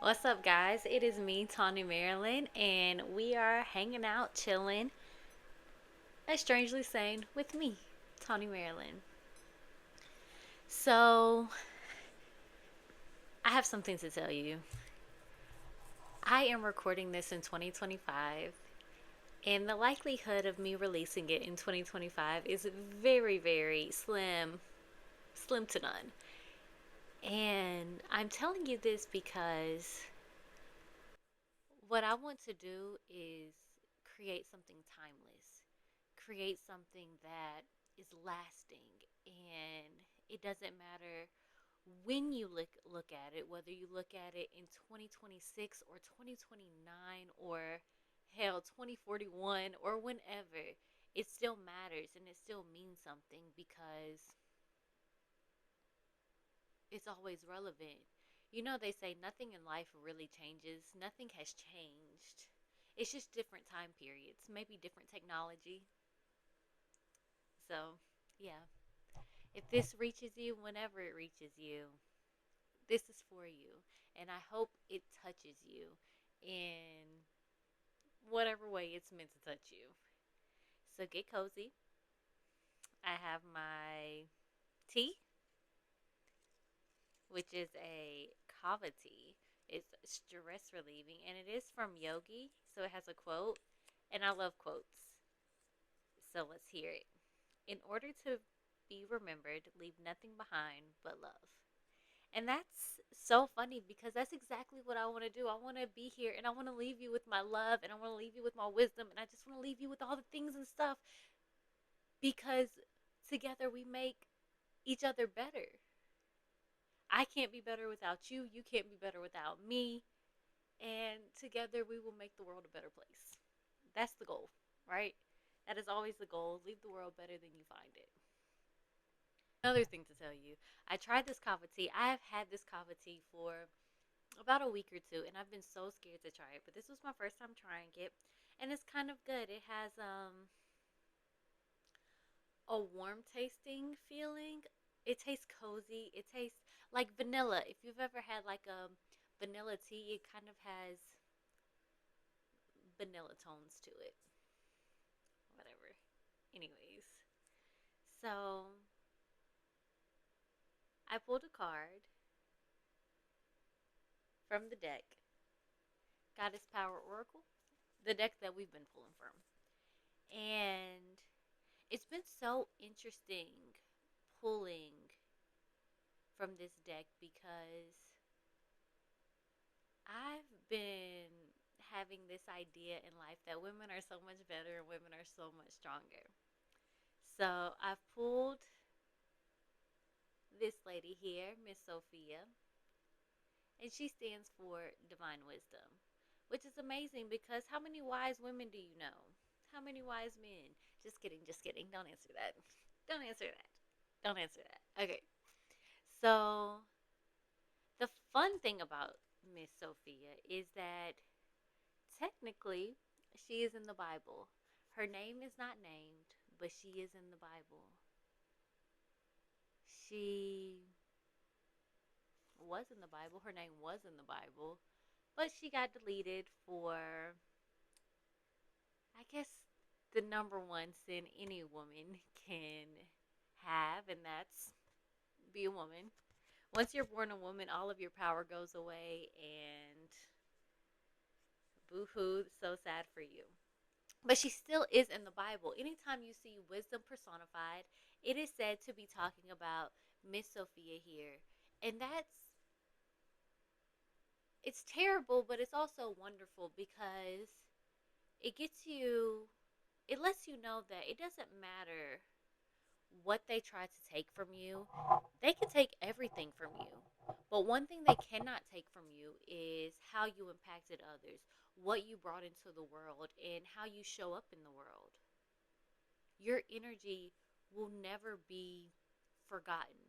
What's up, guys? It is me, Tawny Marilyn, and we are hanging out, chilling, as strangely sane with me, Tawny Marilyn. So, I have something to tell you. I am recording this in 2025, and the likelihood of me releasing it in 2025 is very, very slim, slim to none. And I'm telling you this because what I want to do is create something timeless, create something that is lasting, and it doesn't matter when you look at it, whether you look at it in 2026 or 2029 or hell 2041 or whenever. It still matters and it still means something because it's always relevant. You know, they say nothing in life really changes, nothing has changed. It's just different time periods, maybe different technology. So, yeah. If this reaches you, whenever it reaches you, this is for you. And I hope it touches you in whatever way it's meant to touch you. So get cozy. I have my tea, which is a kava tea. It's stress relieving, and it is from Yogi, so it has a quote, and I love quotes. So let's hear it. In order to be remembered, leave nothing behind but love. And that's so funny because that's exactly what I want to do. I want to be here and I want to leave you with my love and I want to leave you with my wisdom and I just want to leave you with all the things and stuff because together we make each other better. I can't be better without you. You can't be better without me. And together we will make the world a better place. That's the goal, right? That is always the goal. Leave the world better than you find it. Another thing to tell you, I tried this kava tea. I have had this kava tea for about a week or two, and I've been so scared to try it. But this was my first time trying it, and it's kind of good. It has a warm tasting feeling. It tastes cozy. It tastes like vanilla. If you've ever had like a vanilla tea, it kind of has vanilla tones to it. Whatever. Anyways, so I pulled a card from the deck, Goddess Power Oracle, the deck that we've been pulling from. And it's been so interesting pulling from this deck because I've been having this idea in life that women are so much better and women are so much stronger. So I've pulled this lady here, Miss Sophia, and she stands for divine wisdom, which is amazing because how many wise women do you know? How many wise men? Just kidding, just kidding. Don't answer that. Don't answer that. Don't answer that. Okay. So the fun thing about Miss Sophia is that technically she is in the Bible. Her name is not named, but she is in the Bible. She was in the Bible. Her name was in the Bible, but she got deleted for, I guess, the number one sin any woman can have, and that's be a woman. Once you're born a woman, all of your power goes away, and boo hoo, so sad for you. But she still is in the Bible. Anytime you see wisdom personified, it is said to be talking about Miss Sophia here. And it's terrible, but it's also wonderful because it gets you, it lets you know that it doesn't matter what they try to take from you. They can take everything from you. But one thing they cannot take from you is how you impacted others, what you brought into the world, and how you show up in the world. Your energy will never be forgotten.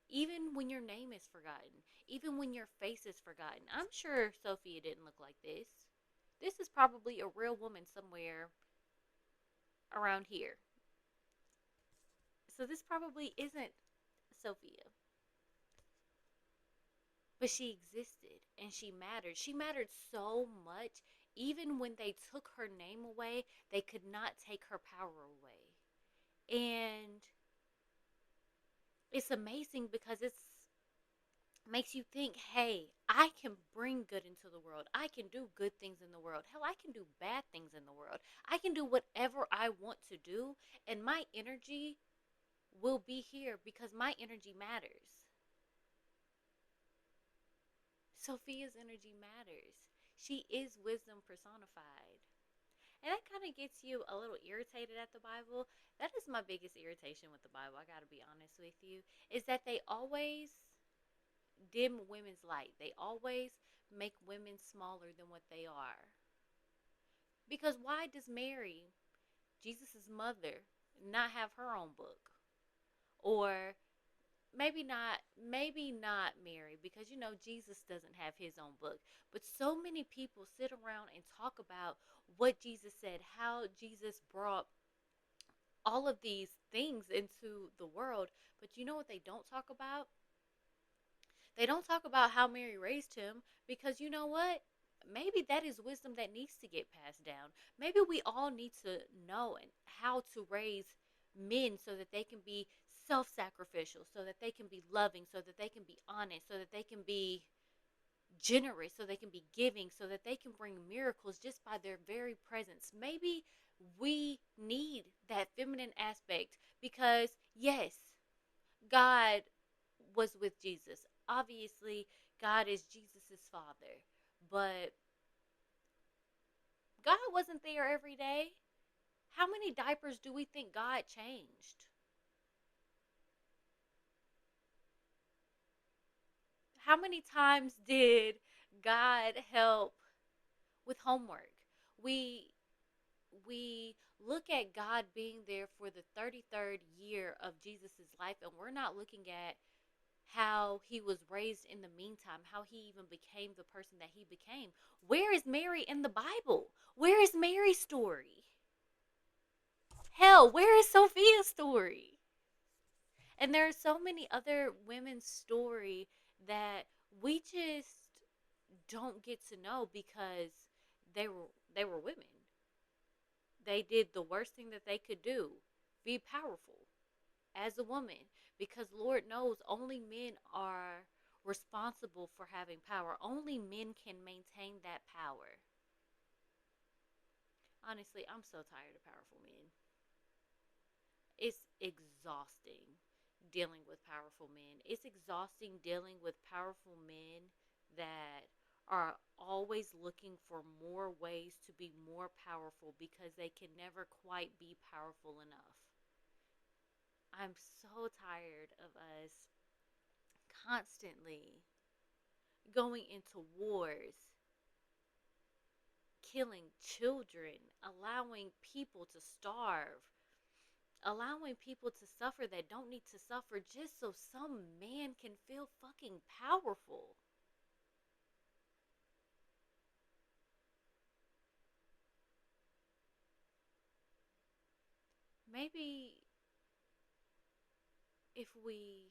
Even when your name is forgotten, even when your face is forgotten. I'm sure Sophia didn't look like this. This is probably a real woman somewhere around here. So this probably isn't Sophia. but she existed and she mattered. She mattered so much. Even when they took her name away, they could not take her power away. And it's amazing because it's makes you think, hey, I can bring good into the world. I can do good things in the world. Hell, I can do bad things in the world. I can do whatever I want to do, and my energy will be here because my energy matters. Sophia's energy matters. She is wisdom personified. And that kind of gets you a little irritated at the Bible. That is my biggest irritation with the Bible, I got to be honest with you, is that they always dim women's light. They always make women smaller than what they are. Because why does Mary, Jesus' mother, not have her own book? Or maybe not Mary, because Jesus doesn't have his own book. But so many people sit around and talk about what Jesus said, how Jesus brought all of these things into the world. But you know what they don't talk about? They don't talk about how Mary raised him, because you know what? Maybe that is wisdom that needs to get passed down. Maybe we all need to know how to raise men so that they can be self sacrificial, so that they can be loving, so that they can be honest, so that they can be generous, so they can be giving, so that they can bring miracles just by their very presence. Maybe we need that feminine aspect because, yes, God was with Jesus. Obviously, God is Jesus's father, but God wasn't there every day. How many diapers do we think God changed? How many times did God help with homework? We we look at God being there for the 33rd year of Jesus's life, and we're not looking at how he was raised in the meantime, how he even became the person that he became. Where is Mary in the Bible? Where is Mary's story? Hell, where is Sophia's story? And there are so many other women's story that we just don't get to know because they were women. They did the worst thing that they could do, be powerful as a woman, because Lord knows only men are responsible for having power. Only men can maintain that power. Honestly, I'm so tired of powerful men. It's exhausting dealing with powerful men. It's exhausting dealing with powerful men that are always looking for more ways to be more powerful because they can never quite be powerful enough. I'm so tired of us constantly going into wars, killing children, allowing people to starve, allowing people to suffer that don't need to suffer just so some man can feel fucking powerful. Maybe if we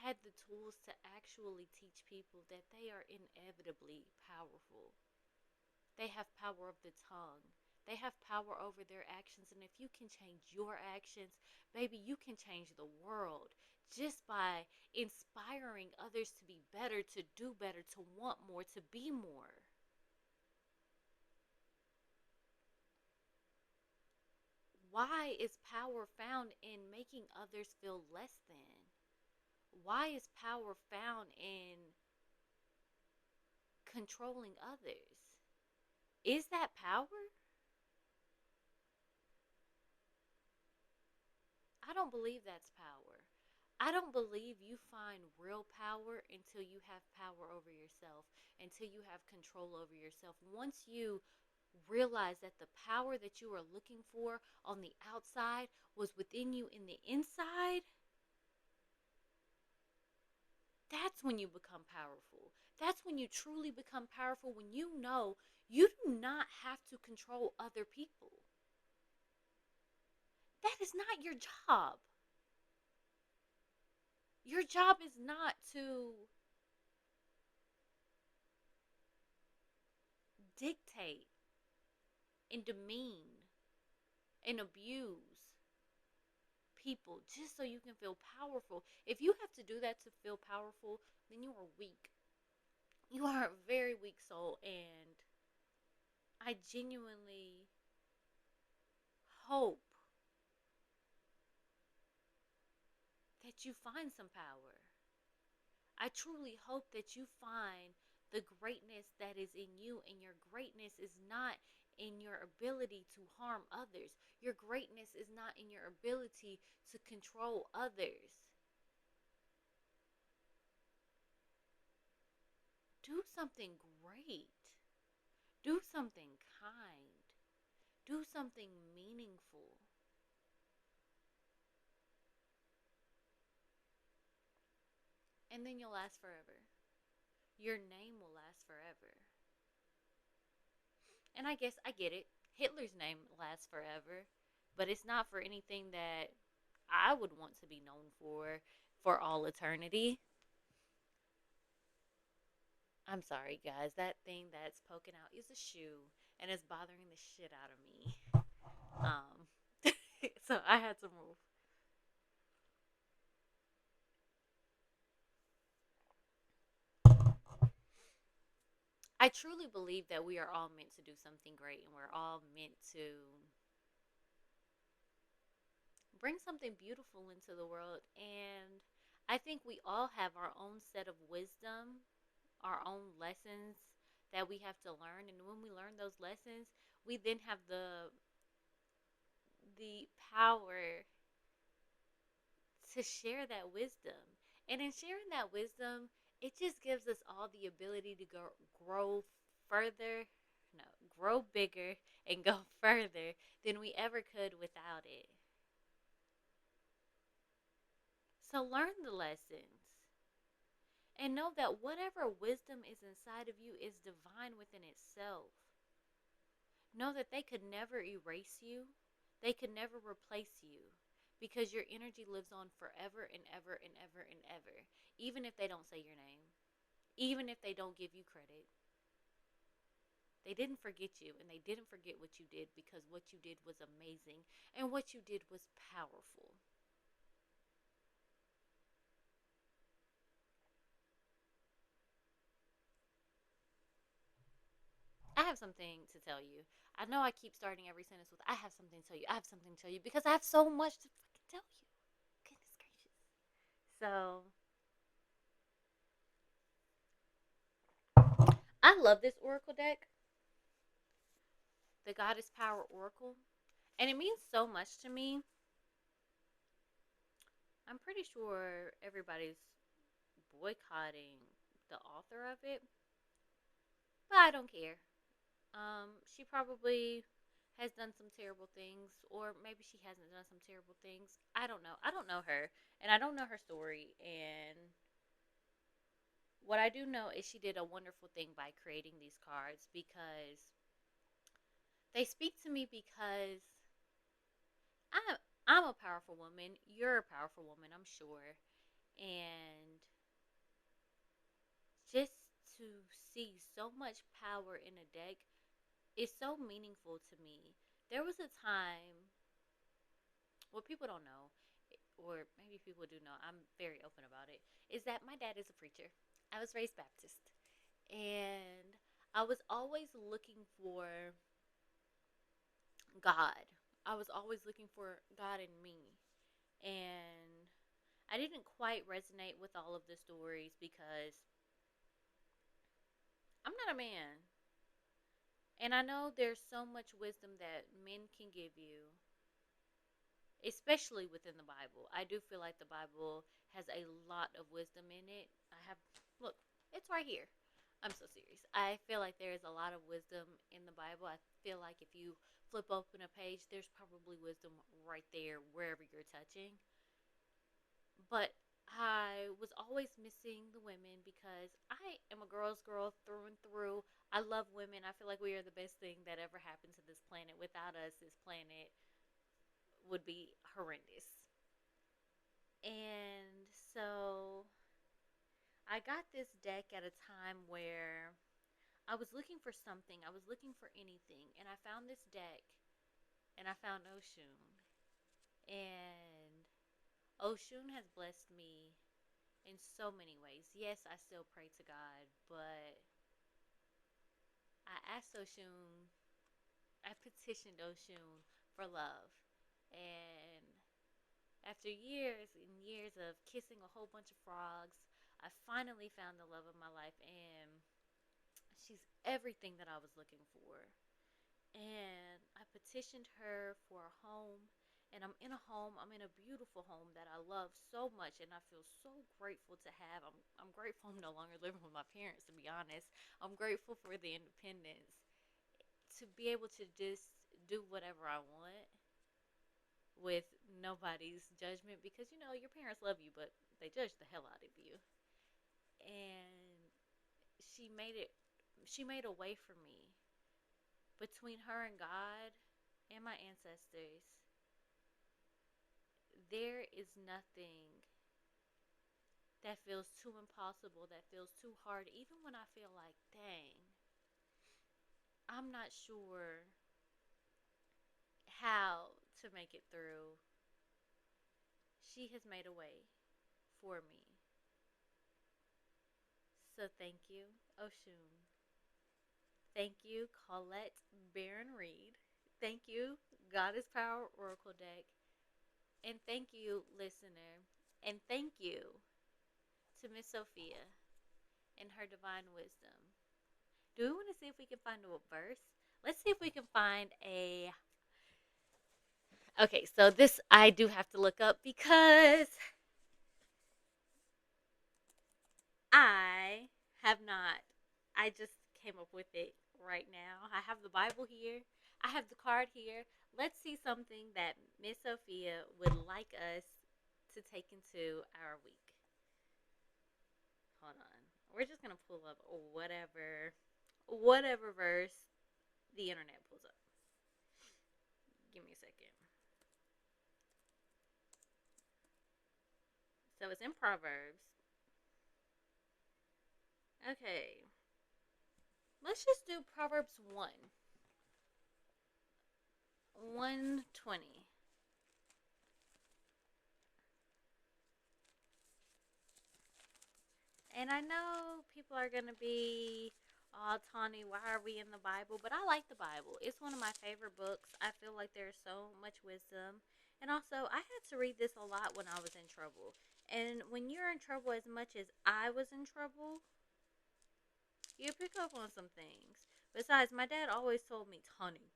had the tools to actually teach people that they are inevitably powerful. They have power of the tongue. They have power over their actions. And if you can change your actions, baby, you can change the world just by inspiring others to be better, to do better, to want more, to be more. Why is power found in making others feel less than? Why is power found in controlling others? Is that power? I don't believe that's power. I don't believe you find real power until you have power over yourself, until you have control over yourself. Once you realize that the power that you are looking for on the outside was within you in the inside, that's when you become powerful. That's when you truly become powerful, when you know you do not have to control other people. That is not your job. Your job is not to dictate and demean and abuse people just so you can feel powerful. If you have to do that to feel powerful, then you are weak. You are a very weak soul, and I genuinely hope that you find some power. I truly hope that you find the greatness that is in you, and your greatness is not in your ability to harm others. Your greatness is not in your ability to control others. Do something great. Do something kind. Do something meaningful. And then you'll last forever. Your name will last forever. And I guess I get it. Hitler's name lasts forever, but it's not for anything that I would want to be known for all eternity. I'm sorry, guys. That thing that's poking out is a shoe, and it's bothering the shit out of me. So I had to move. I truly believe that we are all meant to do something great, and we're all meant to bring something beautiful into the world. And I think we all have our own set of wisdom, our own lessons that we have to learn. And when we learn those lessons, we then have the power to share that wisdom. And in sharing that wisdom, it just gives us all the ability to grow further, no, grow bigger and go further than we ever could without it. So learn the lessons and know that whatever wisdom is inside of you is divine within itself. Know that they could never erase you, they could never replace you, because your energy lives on forever and ever and ever and ever, even if they don't say your name, even if they don't give you credit. They didn't forget you, and they didn't forget what you did, because what you did was amazing and what you did was powerful. I have something to tell you. I know I keep starting every sentence with I have something to tell you. I have something to tell you, because I have so much to fucking tell you. Goodness gracious. So, I love this oracle deck, the Goddess Power Oracle, and it means so much to me. I'm pretty sure everybody's boycotting the author of it, but I don't care. She probably has done some terrible things, or maybe she hasn't done some terrible things. I don't know. I don't know her, and I don't know her story. And what I do know is she did a wonderful thing by creating these cards, because they speak to me, because I'm I'm a powerful woman. You're a powerful woman, I'm sure. And just to see so much power in a deck is so meaningful to me. There was a time, what people don't know, or maybe people do know, I'm very open about it, is that my dad is a preacher. I was raised Baptist. And I was always looking for God. I was always looking for God in me. And I didn't quite resonate with all of the stories, because I'm not a man. And I know there's so much wisdom that men can give you, especially within the Bible. I do feel like the Bible has a lot of wisdom in it. Look, it's right here. I'm so serious. I feel like there is a lot of wisdom in the Bible. I feel like if you flip open a page, there's probably wisdom right there wherever you're touching. But I was always missing the women, because I am a girl's girl through and through. I love women. I feel like we are the best thing that ever happened to this planet. Without us, this planet would be horrendous. And so I got this deck at a time where I was looking for something. I was looking for anything, and I found this deck, and I found Oshun, and Oshun has blessed me in so many ways. Yes, I still pray to God, but I asked Oshun, I petitioned Oshun for love, and after years and years of kissing a whole bunch of frogs, I finally found the love of my life, and she's everything that I was looking for. And I petitioned her for a home, and I'm in a home. I'm in a beautiful home that I love so much, and I feel so grateful to have. I'm grateful I'm no longer living with my parents, to be honest. I'm grateful for the independence to be able to just do whatever I want with nobody's judgment, because you know your parents love you, but they judge the hell out of you. And she made it. She made a way for me between her and God and my ancestors. There is nothing that feels too impossible, that feels too hard, even when I feel like, dang, I'm not sure how to make it through. She has made a way for me. So thank you, Oshun. Thank you, Colette Baron Reed. Thank you, Goddess Power Oracle Deck. And thank you, listener. And thank you to Miss Sophia and her divine wisdom. Do we want to see if we can find a verse? Let's see if we can find a. Okay, so this I do have to look up because I have not. I just came up with it right now. I have the Bible here. I have the card here. Let's see something that Miss Sophia would like us to take into our week. Hold on. We're just gonna pull up whatever verse the internet pulls up. Give me a second. So it's in Proverbs. Okay. Let's just do Proverbs 1. 120. And I know people are going to be, oh, Tawny, why are we in the Bible? But I like the Bible. It's one of my favorite books. I feel like there's so much wisdom. And also, I had to read this a lot when I was in trouble. And when you're in trouble as much as I was in trouble, you pick up on some things. Besides, my dad always told me, Tawny,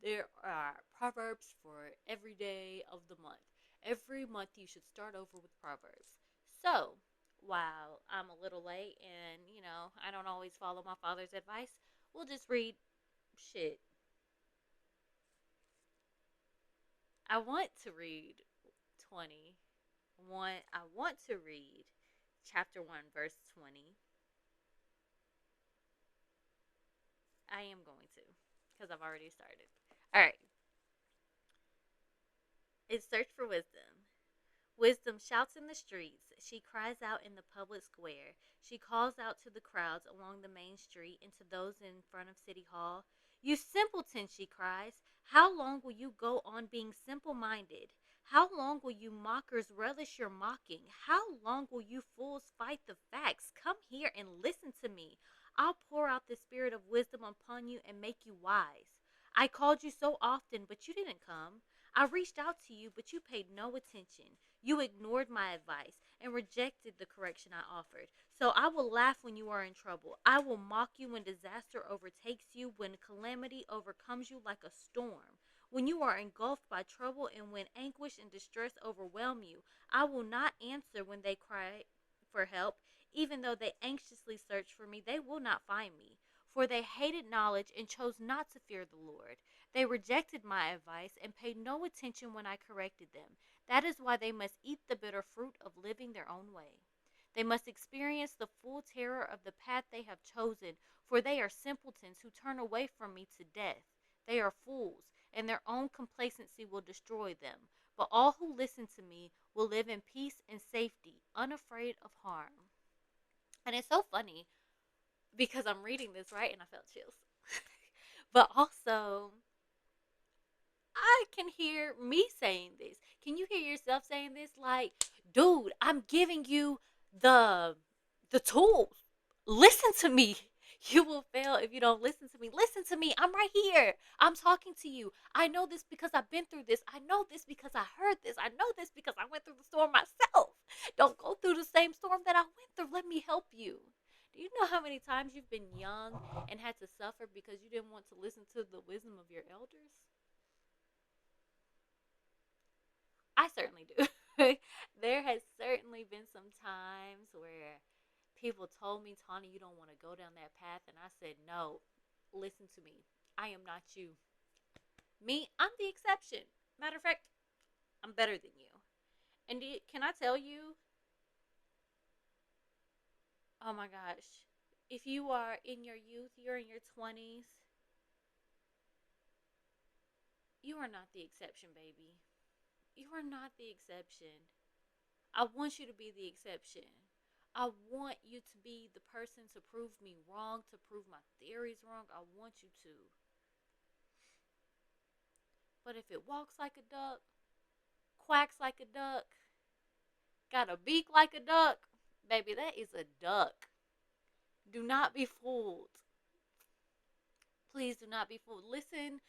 there are proverbs for every day of the month. Every month you should start over with proverbs. So, while I'm a little late and, I don't always follow my father's advice, we'll just read shit. I want to read 20. I want to read chapter 1, verse 20. I am going to, because I've already started. All right. It's Search for Wisdom. Wisdom shouts in the streets. She cries out in the public square. She calls out to the crowds along the main street and to those in front of City Hall. You simpleton, she cries. How long will you go on being simple-minded? How long will you mockers relish your mocking? How long will you fools fight the facts? Come here and listen to me. I'll pour out the spirit of wisdom upon you and make you wise. I called you so often, but you didn't come. I reached out to you, but you paid no attention. You ignored my advice and rejected the correction I offered. So I will laugh when you are in trouble. I will mock you when disaster overtakes you, when calamity overcomes you like a storm. When you are engulfed by trouble and when anguish and distress overwhelm you, I will not answer when they cry for help. Even though they anxiously search for me, they will not find me. For they hated knowledge and chose not to fear the Lord. They rejected my advice and paid no attention when I corrected them. That is why they must eat the bitter fruit of living their own way. They must experience the full terror of the path they have chosen, for they are simpletons who turn away from me to death. They are fools, and their own complacency will destroy them. But all who listen to me will live in peace and safety, unafraid of harm. And it's so funny because I'm reading this, right, and I felt chills. But also, I can hear me saying this. Can you hear yourself saying this? Like, dude, I'm giving you the the tools. Listen to me. You will fail if you don't listen to me. Listen to me. I'm right here. I'm talking to you. I know this because I've been through this. I know this because I heard this. I know this because I went through the storm myself. Don't go through the same storm that I went through. Let me help you. Do you know how many times you've been young and had to suffer because you didn't want to listen to the wisdom of your elders? I certainly do. There has certainly been some times where people told me, Tawny, you don't want to go down that path. And I said, no, listen to me. I am not you. Me, I'm the exception. Matter of fact, I'm better than you. And can I tell you, oh my gosh, if you are in your youth, you're in your 20s, you are not the exception, baby. You are not the exception. I want you to be the exception. I want you to be the person to prove me wrong, to prove my theories wrong. I want you to. But if it walks like a duck, quacks like a duck, got a beak like a duck, baby, that is a duck. Do not be fooled. Please do not be fooled. Listen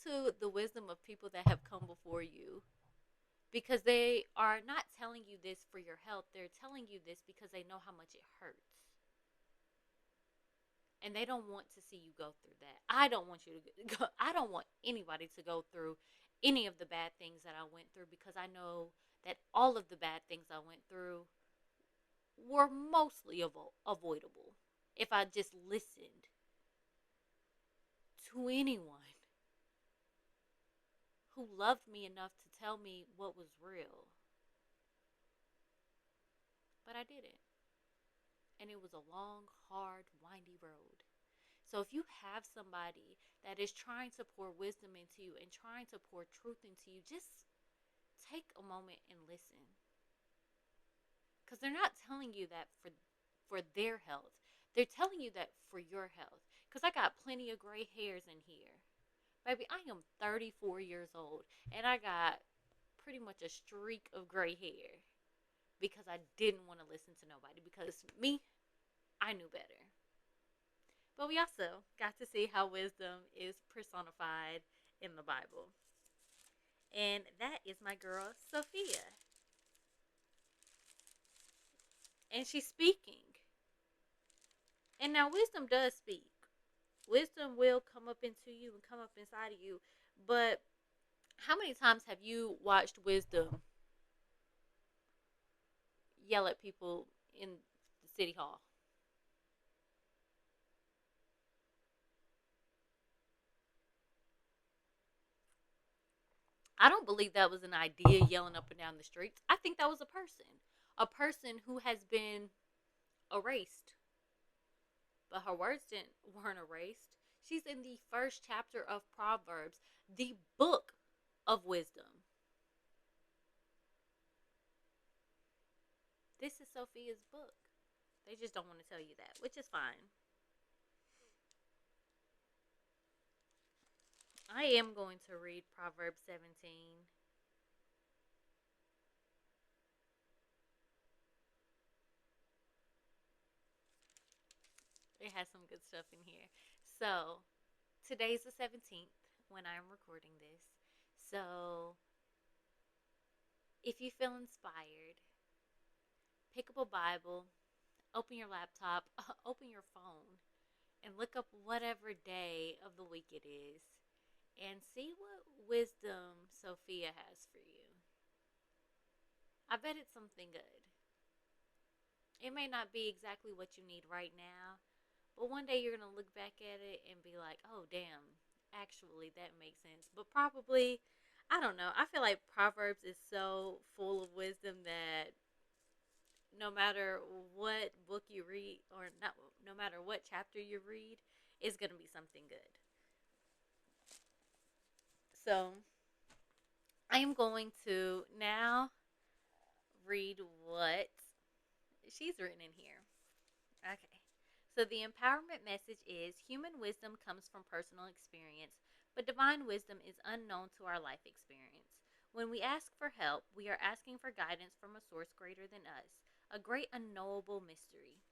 to the wisdom of people that have come before you, because they are not telling you this for your health. They're telling you this because they know how much it hurts. And they don't want to see you go through that. I don't want you to go, I don't want anybody to go through any of the bad things that I went through, because I know that all of the bad things I went through were mostly avoidable if I just listened to anyone who loved me enough to tell me what was real. But I didn't. And it was a long, hard, windy road. So if you have somebody that is trying to pour wisdom into you and trying to pour truth into you, just take a moment and listen. Because they're not telling you that for their health. They're telling you that for your health. Because I got plenty of gray hairs in here. Baby, I am 34 years old, and I got pretty much a streak of gray hair because I didn't want to listen to nobody, because me, I knew better. But we also got to see how wisdom is personified in the Bible. And that is my girl, Sophia. And she's speaking. And now wisdom does speak. Wisdom will come up into you and come up inside of you. But how many times have you watched wisdom yell at people in the city hall? I don't believe that was an idea yelling up and down the streets. I think that was a person who has been erased. But her words weren't erased. She's in the first chapter of Proverbs, the book of wisdom. This is Sophia's book. They just don't want to tell you that, which is fine. I am going to read Proverbs 17. It has some good stuff in here. So, today's the 17th when I'm recording this. So, if you feel inspired, pick up a Bible, open your laptop, open your phone, and look up whatever day of the week it is and see what wisdom Sophia has for you. I bet it's something good. It may not be exactly what you need right now, but one day you're going to look back at it and be like, oh, damn, actually, that makes sense. But probably, I don't know. I feel like Proverbs is so full of wisdom that no matter what book you read, or not, no matter what chapter you read, it's going to be something good. So I am going to now read what she's written in here. Okay. So the empowerment message is human wisdom comes from personal experience, but divine wisdom is unknown to our life experience. When we ask for help, we are asking for guidance from a source greater than us, a great unknowable mystery.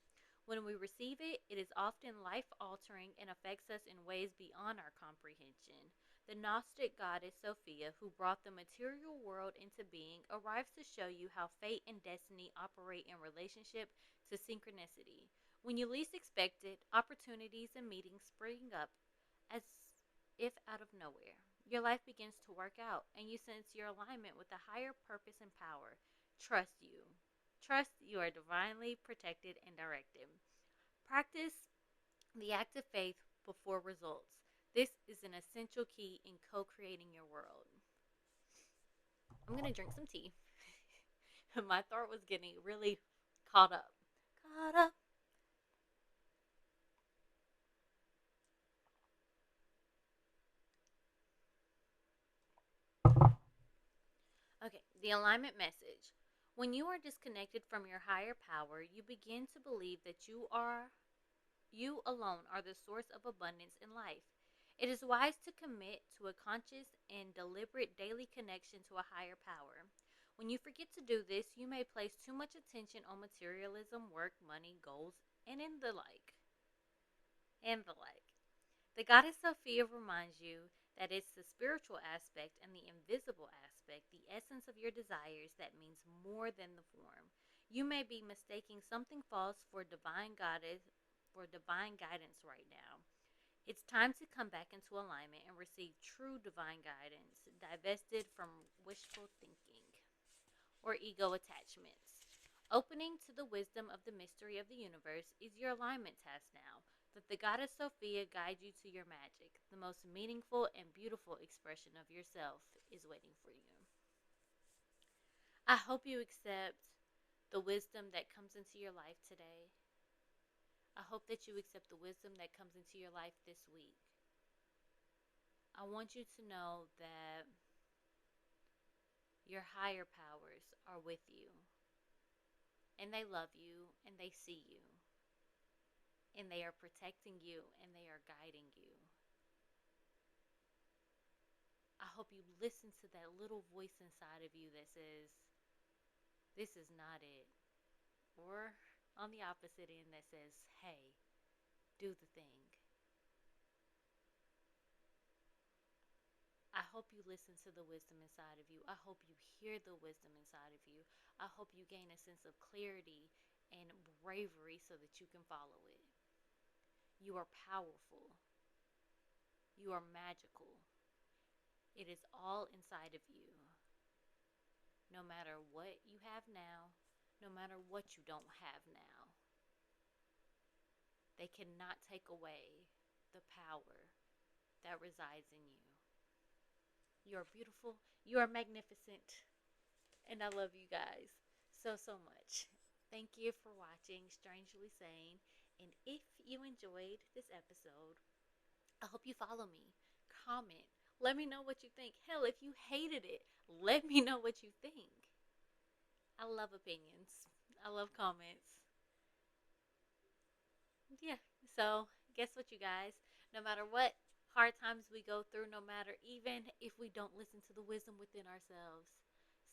When we receive it, it is often life altering and affects us in ways beyond our comprehension. The Gnostic goddess Sophia, who brought the material world into being, arrives to show you how fate and destiny operate in relationship to synchronicity. When you least expect it, opportunities and meetings spring up as if out of nowhere. Your life begins to work out, and you sense your alignment with a higher purpose and power. Trust you. Trust you are divinely protected and directed. Practice the act of faith before results. This is an essential key in co creating your world. I'm going to drink some tea. My throat was getting really caught up. Caught up. Okay, the alignment message. When you are disconnected from your higher power, you begin to believe that you alone are the source of abundance in life. It is wise to commit to a conscious and deliberate daily connection to a higher power. When you forget to do this, you may place too much attention on materialism, work, money, goals, and in the like. And the like. The goddess Sophia reminds you that it's the spiritual aspect and the invisible aspect, the essence of your desires, that means more than the form. You may be mistaking something false for divine guidance right now. It's time to come back into alignment and receive true divine guidance, divested from wishful thinking or ego attachments. Opening to the wisdom of the mystery of the universe is your alignment task now. That the goddess Sophia guide you to your magic. The most meaningful and beautiful expression of yourself is waiting for you. I hope you accept the wisdom that comes into your life today. I hope that you accept the wisdom that comes into your life this week. I want you to know that your higher powers are with you, and they love you, and they see you, and they are protecting you, and they are guiding you. I hope you listen to that little voice inside of you that says, this is not it. Or on the opposite end that says, hey, do the thing. I hope you listen to the wisdom inside of you. I hope you hear the wisdom inside of you. I hope you gain a sense of clarity and bravery so that you can follow it. You are powerful. You are magical. It is all inside of you. No matter what you have now, no matter what you don't have now, they cannot take away the power that resides in you. You are beautiful. You are magnificent. And I love you guys so, so much. Thank you for watching Strangely Sane. And if you enjoyed this episode, I hope you follow me, comment, let me know what you think. Hell, if you hated it, let me know what you think. I love opinions. I love comments. Yeah. So, guess what, you guys? No matter what hard times we go through, no matter even if we don't listen to the wisdom within ourselves,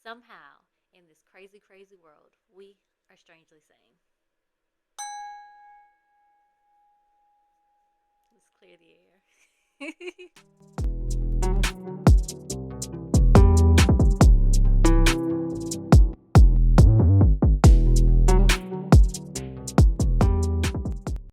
somehow in this crazy, crazy world, we are strangely sane. Let's clear the air.